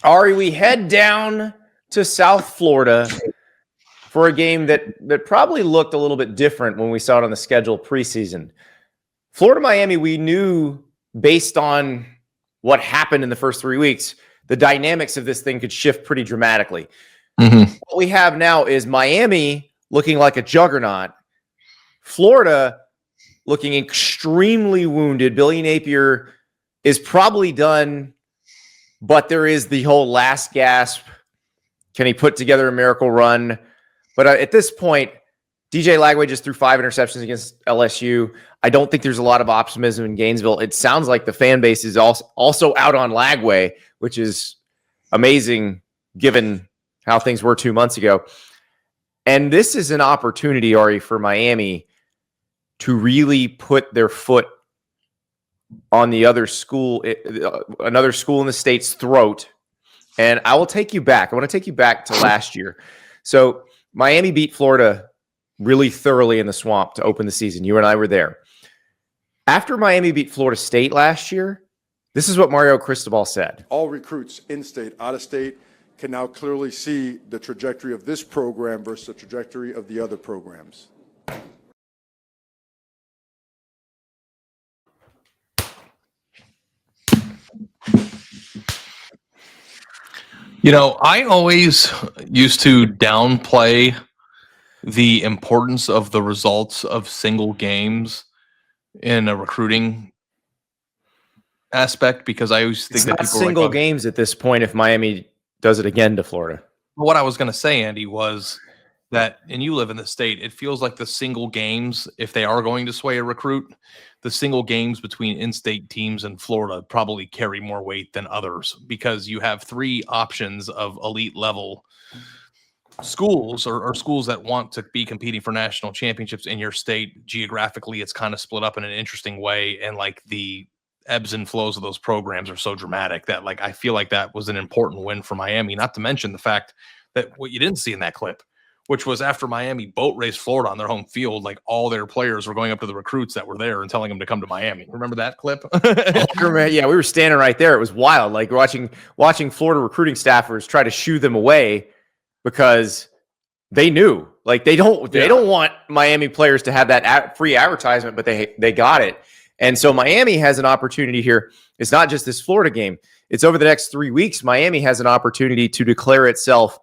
Ari, we head down to South Florida for a game that probably looked a little bit different when we saw it on the schedule preseason. Florida-Miami, we knew based on what happened in the first 3 weeks, the dynamics of this thing could shift pretty dramatically. Mm-hmm. What we have now is Miami looking like a juggernaut, Florida looking extremely wounded. Billy Napier is probably done, but there is the whole last gasp. Can he put together a miracle run? But at this point, DJ Lagway just threw 5 interceptions against LSU. I don't think there's a lot of optimism in Gainesville. It sounds like the fan base is also out on Lagway, which is amazing given how things were 2 months ago. And this is an opportunity, Ari, for Miami to really put their foot on the other school, another school in the state's throat. And I will take you back. I want to take you back to last year. So Miami beat Florida really thoroughly in the Swamp to open the season. You and I were there. After Miami beat Florida State last year, this is what Mario Cristobal said. All recruits in-state, out-of-state can now clearly see the trajectory of this program versus the trajectory of the other programs. You know, I always used to downplay the importance of the results of single games in a recruiting aspect, because I always think that people single games at this point if Miami does it again to Florida. What I was going to say, Andy, was that, and you live in the state, it feels like the single games, if they are going to sway a recruit, the single games between in-state teams in Florida probably carry more weight than others, because you have 3 options of elite level schools or schools that want to be competing for national championships in your state. Geographically, it's kind of split up in an interesting way. And like the ebbs and flows of those programs are so dramatic that like I feel like that was an important win for Miami, not to mention the fact that what you didn't see in that clip, which was after Miami boat raced Florida on their home field, like all their players were going up to the recruits that were there and telling them to come to Miami. Remember that clip? Yeah, we were standing right there. It was wild. Like watching Florida recruiting staffers try to shoo them away because they knew, like they don't want Miami players to have that free advertisement, but they got it. And so Miami has an opportunity here. It's not just this Florida game. It's over the next 3 weeks. Miami has an opportunity to declare itself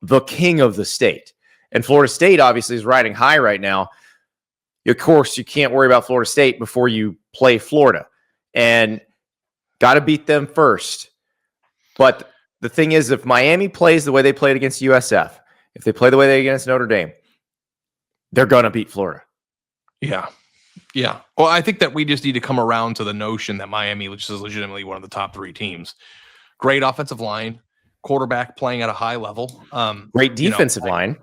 the king of the state. And Florida State obviously is riding high right now. Of course, you can't worry about Florida State before you play Florida. And got to beat them first. But the thing is, if Miami plays the way they played against USF, if they play the way they against Notre Dame, they're going to beat Florida. Yeah. Yeah. Well, I think that we just need to come around to the notion that Miami, which is legitimately one of the top 3 teams, great offensive line, quarterback playing at a high level. Great defensive line.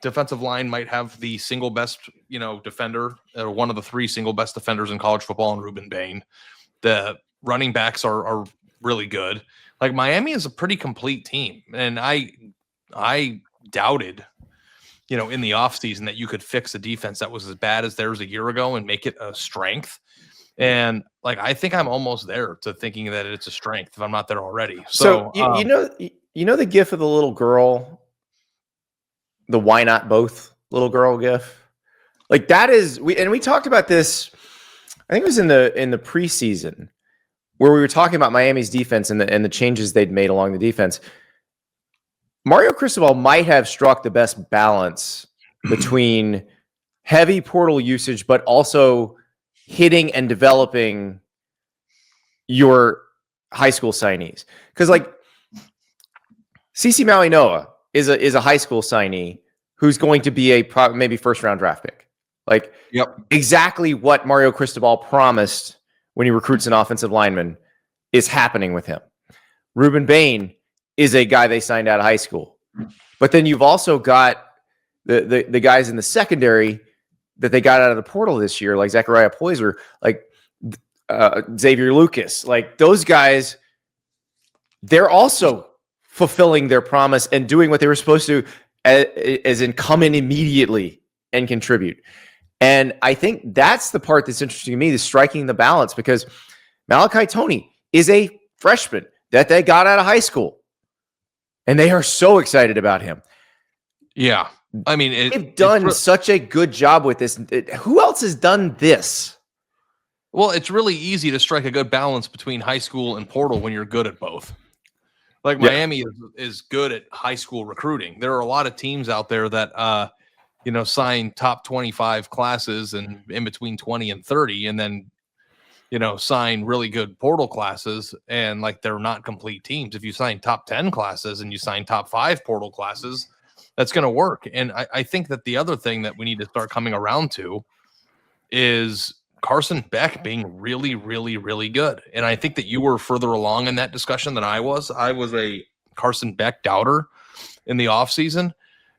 Defensive line might have the single best, defender, or one of the 3 single best defenders in college football in Ruben Bain. The running backs are really good. Like Miami is a pretty complete team. And I doubted, in the offseason that you could fix a defense that was as bad as theirs a year ago and make it a strength. And like, I think I'm almost there to thinking that it's a strength if I'm not there already. So you know the gif of the little girl, the why not both little girl gif? Like that is, we talked about this, I think it was in the preseason where we were talking about Miami's defense and the changes they'd made along the defense. Mario Cristobal might have struck the best balance between heavy portal usage, but also hitting and developing your high school signees. Because like CeCe Maui-Noa is a high school signee who's going to be a maybe first round draft pick. Like exactly what Mario Cristobal promised when he recruits an offensive lineman is happening with him. Ruben Bain is a guy they signed out of high school. But then you've also got the guys in the secondary that they got out of the portal this year, like Zachariah Poyser, like Xavier Lucas. Like those guys, they're also fulfilling their promise and doing what they were supposed to, as in come in immediately and contribute. And I think that's the part that's interesting to me, is striking the balance, because Malachi Toney is a freshman that they got out of high school. and they are so excited about him. Yeah. I mean, they've done such a good job with this. Who else has done this? Well, it's really easy to strike a good balance between high school and portal when you're good at both. Like Miami is good at high school recruiting. There are a lot of teams out there that, sign top 25 classes and in between 20 and 30, and then, sign really good portal classes, and like they're not complete teams. If you sign top 10 classes and you sign top 5 portal classes, that's going to work. And I think that the other thing that we need to start coming around to is Carson Beck being really, really, really good. And I think that you were further along in that discussion than I was. I was a Carson Beck doubter in the offseason.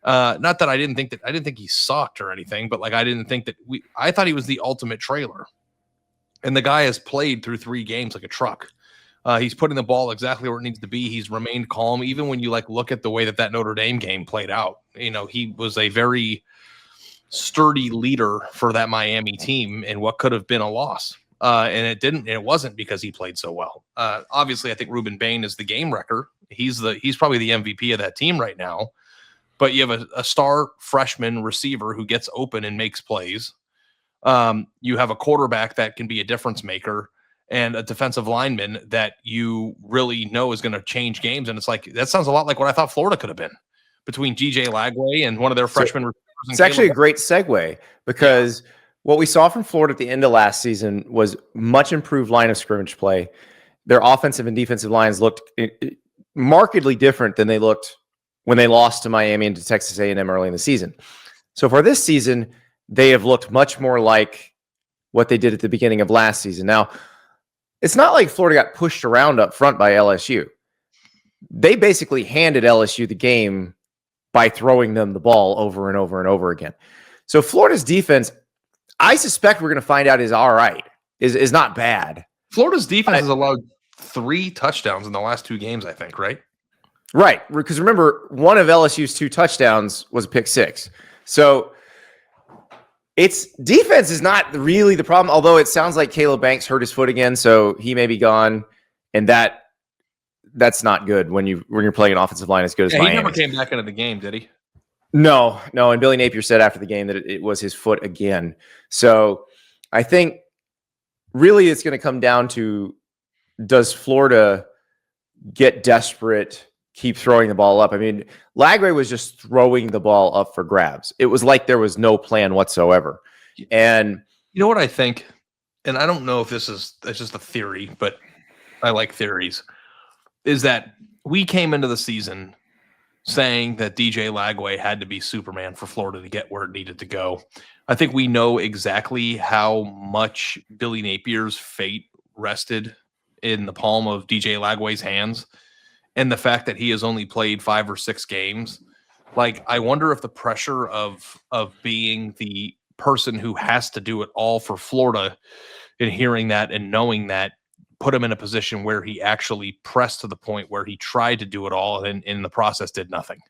Not that I didn't think he sucked or anything, but like I thought he was the ultimate trailer. And the guy has played through 3 games like a truck. He's putting the ball exactly where it needs to be. He's remained calm, even when you look at the way that Notre Dame game played out. He was a very sturdy leader for that Miami team in what could have been a loss. And it didn't, and it wasn't because he played so well. Obviously, I think Ruben Bain is the game wrecker. He's probably the MVP of that team right now. But you have a star freshman receiver who gets open and makes plays. You have a quarterback that can be a difference maker, and a defensive lineman that you really know is going to change games. And it's like, that sounds a lot like what I thought Florida could have been between DJ Lagway and one of their freshmen receivers. It's actually a great segue, because what we saw from Florida at the end of last season was much improved line of scrimmage play. Their offensive and defensive lines looked markedly different than they looked when they lost to Miami and to Texas A&M early in the season. So for this season, they have looked much more like what they did at the beginning of last season. Now, it's not like Florida got pushed around up front by LSU. They basically handed LSU the game by throwing them the ball over and over and over again. So Florida's defense, I suspect we're going to find out, is all right, is not bad. Florida's defense has allowed 3 touchdowns in the last 2 games, I think, right? Right, because remember, one of LSU's 2 touchdowns was a pick 6. So its defense is not really the problem, although it sounds like Caleb Banks hurt his foot again, so he may be gone, and that's not good when you're playing an offensive line as good as Miami. He never came back into the game, did he? No. And Billy Napier said after the game that it was his foot again. So I think really it's going to come down to, does Florida get desperate, keep throwing the ball up? I mean, Lagway was just throwing the ball up for grabs. It was like there was no plan whatsoever. And you know what I think? And I don't know if it's just a theory, but I like theories. Is that we came into the season saying that DJ Lagway had to be Superman for Florida to get where it needed to go. I think we know exactly how much Billy Napier's fate rested in the palm of DJ Lagway's hands, and the fact that he has only played 5 or 6 games. Like, I wonder if the pressure of being the person who has to do it all for Florida, and hearing that and knowing that, put him in a position where he actually pressed to the point where he tried to do it all and in the process did nothing.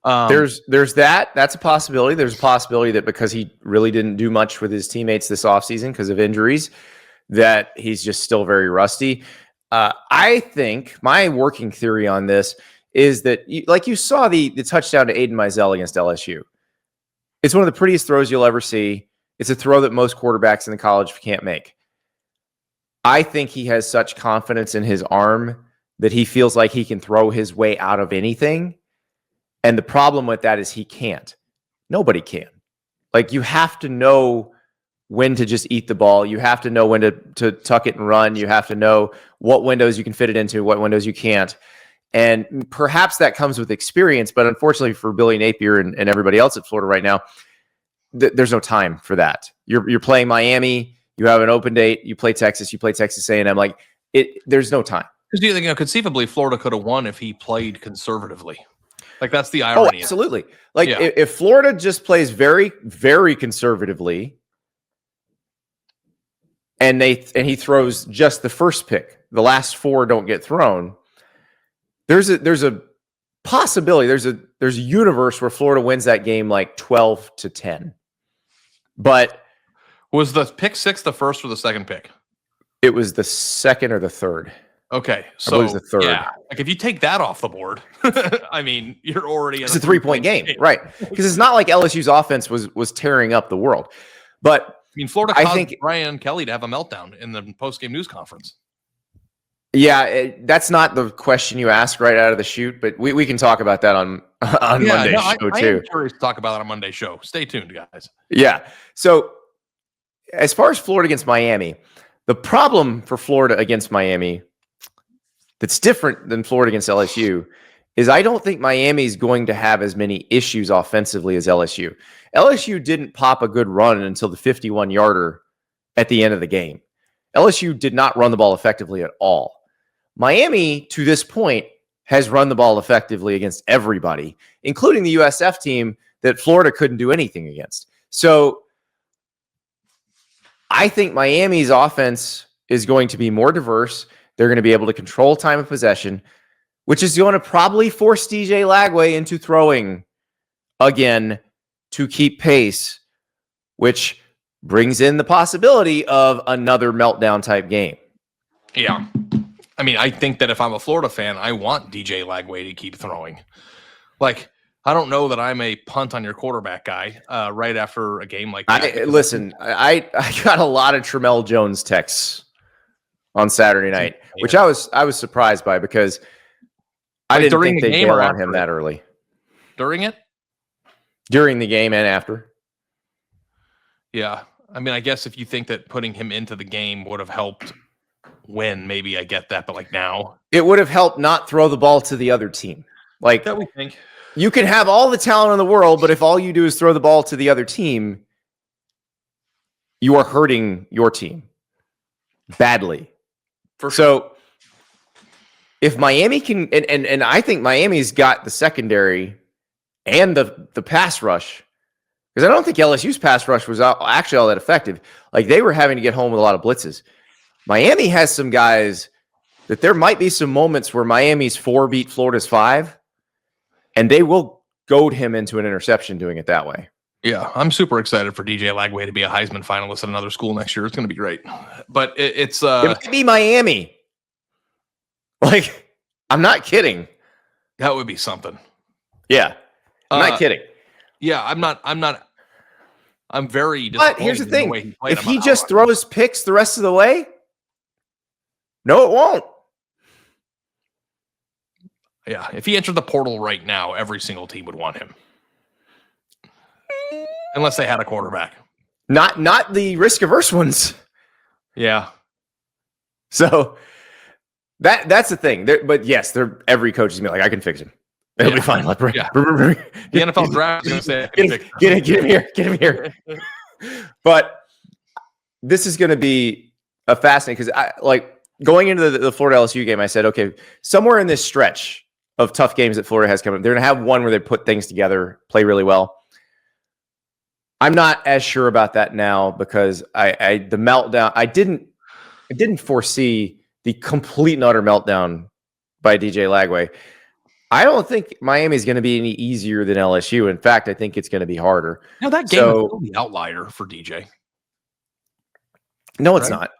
There's that. That's a possibility. There's a possibility that because he really didn't do much with his teammates this offseason because of injuries, that he's just still very rusty. I think my working theory on this is that, like you saw the touchdown to Aiden Mizell against LSU. It's one of the prettiest throws you'll ever see. It's a throw that most quarterbacks in the college can't make. I think he has such confidence in his arm that he feels like he can throw his way out of anything. And the problem with that is he can't. Nobody can. Like, you have to know when to just eat the ball. You have to know when to tuck it and run. You have to know what windows you can fit it into, what windows you can't. And perhaps that comes with experience, but unfortunately for Billy Napier and everybody else at Florida right now, there's no time for that. You're playing Miami. You have an open date. You play Texas. You play Texas A&M. Like, there's no time. Because conceivably Florida could have won if he played conservatively. Like, that's the irony. Oh, absolutely. Like, if Florida just plays very, very conservatively, and he throws just the first pick, the last 4 don't get thrown, there's a possibility. There's a universe where Florida wins that game like 12-10. But was the pick 6 the first or the second pick? It was the second or the third. Okay, I so believe it's the third. yeah, like if you take that off the board, I mean, you're already. It's a 3-point game, right? Because it's not like LSU's offense was tearing up the world, but I mean, Florida I caused think Brian Kelly to have a meltdown in the post-game news conference. yeah, that's not the question you asked right out of the chute, but we can talk about that on Monday's show I too. am curious to talk about that on Monday's show. Stay tuned, guys. Yeah. So as far as Florida against Miami, the problem for Florida against Miami that's different than Florida against LSU is I don't think Miami's going to have as many issues offensively as LSU. LSU didn't pop a good run until the 51-yarder at the end of the game. LSU did not run the ball effectively at all. Miami, to this point, has run the ball effectively against everybody, including the USF team that Florida couldn't do anything against. So I think Miami's offense is going to be more diverse. They're going to be able to control time of possession, which is going to probably force DJ Lagway into throwing again to keep pace, which brings in the possibility of another meltdown type game. Yeah. I mean, I think that if I'm a Florida fan, I want DJ Lagway to keep throwing. Like, I don't know that I'm a punt on your quarterback guy right after a game like that. I got a lot of Tramel Jones texts on Saturday night, which I was surprised by because I didn't think they'd bail on him that early. During it? During the game and after. Yeah. I mean, I guess if you think that putting him into the game would have helped win, maybe I get that, but like now. It would have helped not throw the ball to the other team. Like that we think. You can have all the talent in the world, but if all you do is throw the ball to the other team, you are hurting your team badly. So if Miami can, and I think Miami's got the secondary and the pass rush, because I don't think LSU's pass rush was actually all that effective. Like they were having to get home with a lot of blitzes. Miami has some guys that there might be some moments where Miami's 4 beat Florida's 5, and they will goad him into an interception doing it that way. Yeah, I'm super excited for DJ Lagway to be a Heisman finalist at another school next year. It's going to be great. But it might be Miami. Like, I'm not kidding. That would be something. Yeah. I'm not kidding. Yeah, I'm very disappointed. But here's the thing. If he just just throws picks the rest of the way, no, it won't. Yeah, if he entered the portal right now, every single team would want him. Unless they had a quarterback. Not the risk-averse ones. Yeah. So that's the thing. But yes, every coach is going to be like, I can fix him. It'll be fine. The NFL draft is going to say, get him here. Get him here. But this is going to be a fascinating because going into the Florida LSU game, I said, okay, somewhere in this stretch of tough games that Florida has coming, they're going to have one where they put things together, play really well. I'm not as sure about that now because the meltdown, I didn't foresee the complete and utter meltdown by DJ Lagway. I don't think Miami's going to be any easier than LSU. In fact, I think it's going to be harder. No, that game is still the outlier for DJ. No, it's not.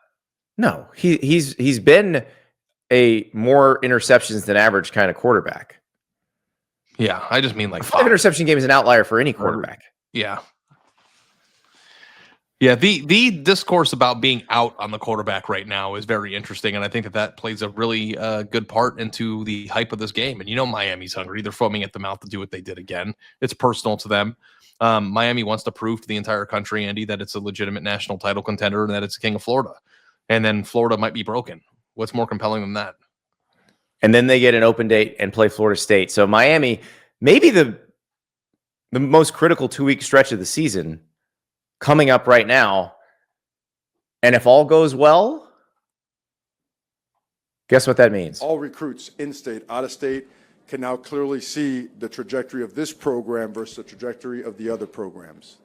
No, he's been a more interceptions than average kind of quarterback. Yeah, I just mean like 5 interception game is an outlier for any quarterback. Yeah. Yeah, the discourse about being out on the quarterback right now is very interesting, and I think that plays a really good part into the hype of this game. And Miami's hungry; they're foaming at the mouth to do what they did again. It's personal to them. Miami wants to prove to the entire country, Andy, that it's a legitimate national title contender and that it's the king of Florida. And then Florida might be broken. What's more compelling than that? And then they get an open date and play Florida State. So Miami, maybe the most critical 2-week stretch of the season coming up right now. And if all goes well, guess what that means? All recruits in-state, out-of-state can now clearly see the trajectory of this program versus the trajectory of the other programs.